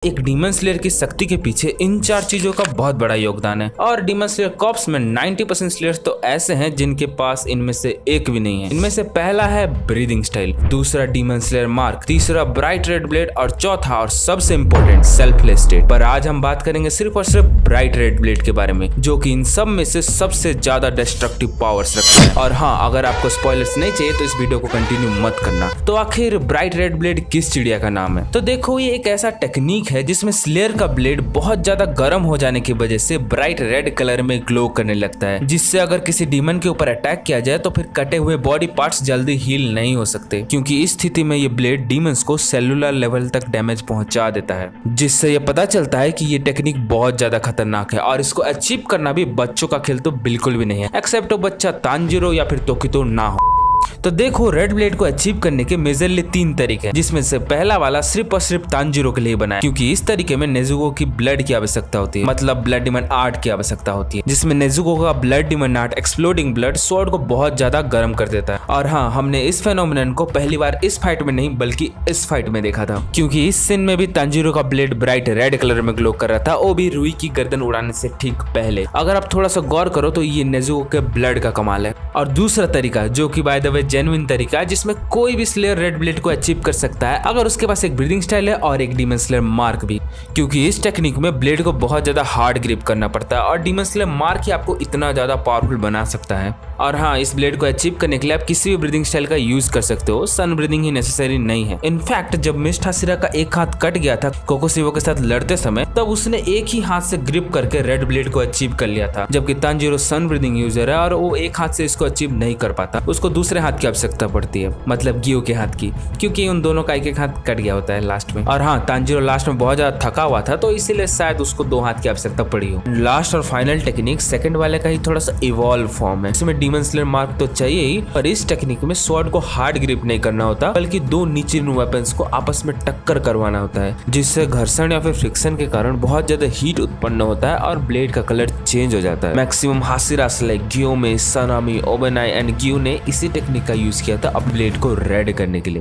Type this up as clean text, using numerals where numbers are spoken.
एक demon slayer की शक्ति के पीछे इन चार चीजों का बहुत बड़ा योगदान है और डीमन स्लेयर कॉर्प्स में 90% स्लेयर्स तो ऐसे हैं जिनके पास इनमें से एक भी नहीं है। इनमें से पहला है ब्रीदिंग स्टाइल, दूसरा डीमन स्लेयर मार्क, तीसरा ब्राइट रेड ब्लेड और चौथा और सबसे इंपॉर्टेंट सेल्फलेस स्टेट। पर आज हम बात करेंगे सिर्फ और सिर्फ ब्राइट रेड ब्लेड के बारे में, जो कि इन सब में से सबसे ज्यादा डिस्ट्रक्टिव पावर्स रखता है। और हाँ, अगर आपको स्पॉयलर्स नहीं चाहिए तो इस वीडियो को कंटिन्यू मत करना। तो आखिर ब्राइट रेड ब्लेड किस चिड़िया का नाम है? तो देखो, ये एक ऐसा टेक्निक है जिसमें स्लेयर का ब्लेड बहुत ज्यादा गर्म हो जाने की वजह से ब्राइट रेड कलर में ग्लो करने लगता है, जिससे अगर किसी डीमन के ऊपर अटैक किया जाए तो फिर कटे हुए बॉडी पार्ट्स जल्दी हील नहीं हो सकते, क्योंकि इस स्थिति में ये ब्लेड डीमंस को सेलुलर लेवल तक डैमेज पहुंचा देता है, जिससे ये पता चलता है कि ये टेक्निक बहुत ज्यादा खतरनाक है और इसको अचीव करना भी बच्चों का खेल तो बिल्कुल भी नहीं है, एक्सेप्ट वो बच्चा तांजीरो या फिर तोकितो ना हो। तो देखो, रेड ब्लेड को अचीव करने के मेजरली 3 तरीके हैं, जिसमें से पहला वाला सिर्फ और सिर्फ तांजीरो के लिए बना है, क्योंकि इस तरीके में नेजुको की ब्लड की आवश्यकता होती है, मतलब ब्लड डिमन आर्ट की आवश्यकता होती है, जिसमें नेजुको का blood demon art exploding blood sword को बहुत ज्यादा गर्म कर देता है। और हाँ, हमने इस फेनोमेनन को पहली बार इस फाइट में नहीं बल्कि इस फाइट में देखा था, क्योंकि इस सीन में भी तांजीरो का ब्लेड ब्राइट रेड कलर में ग्लो कर रहा था, वो भी रुई की गर्दन उड़ाने से ठीक पहले। अगर आप थोड़ा सा गौर करो तो ये नेजुको के ब्लड का कमाल है। और दूसरा तरीका, जो कि बाय द वे जेन्युइन तरीका है, जिसमें कोई भी स्लेयर रेड ब्लेड को अचीव कर सकता है अगर उसके पास एक ब्रीदिंग स्टाइल है और एक डीमन स्लेयर मार्क भी, क्योंकि इस टेक्निक में ब्लेड को बहुत ज्यादा हार्ड ग्रिप करना पड़ता है और डीमन स्लेयर मार्क ही आपको इतना ज्यादा पावरफुल बना सकता है। और हाँ, इस ब्लेड को अचीव करने के लिए आप किसी भी ब्रीदिंग स्टाइल का यूज कर सकते हो, सन ब्रीदिंग ही नेसेसरी नहीं है। इनफैक्ट जब मिस्ट हाशिरा का एक हाथ कट गया था कोकोशिबो के साथ लड़ते समय, तब उसने एक ही हाथ से ग्रिप करके रेड ब्लेड को अचीव कर लिया था, जबकि तांजीरो सन ब्रीदिंग यूजर है और वो एक हाथ से इसको अचीव नहीं कर पाता, उसको दूसरे हाथ की आवश्यकता पड़ती है, मतलब गियो के हाथ की, क्योंकि उन दोनों का एक हाथ कट गया होता है लास्ट में। और हाँ, तांजीरो लास्ट में बहुत ज्यादा थका हुआ था, तो इसीलिए शायद उसको 2 हाथ की आवश्यकता पड़ी हो। लास्ट और फाइनल टेक्निक सेकंड वाले का ही थोड़ा सा इवॉल्व फॉर्म है, इसमें डीमन स्लेयर मार्क तो चाहिए ही, पर इस टेक्निक में स्वॉर्ड को हार्ड ग्रिप नहीं करना होता, बल्कि 2 नीचे वेपन्स को आपस में टक्कर करवाना होता है, जिससे घर्षण या फिर फ्रिक्शन के कारण बहुत ज्यादा हीट उत्पन्न होता है और ब्लेड का कलर चेंज हो जाता है। मैक्सिमम हाशिरास लाइक गियोमे, सनामी, ओबेनाई एंड गियो ने इसी टेक्निक का यूज किया था अब ब्लेड को रेड करने के लिए।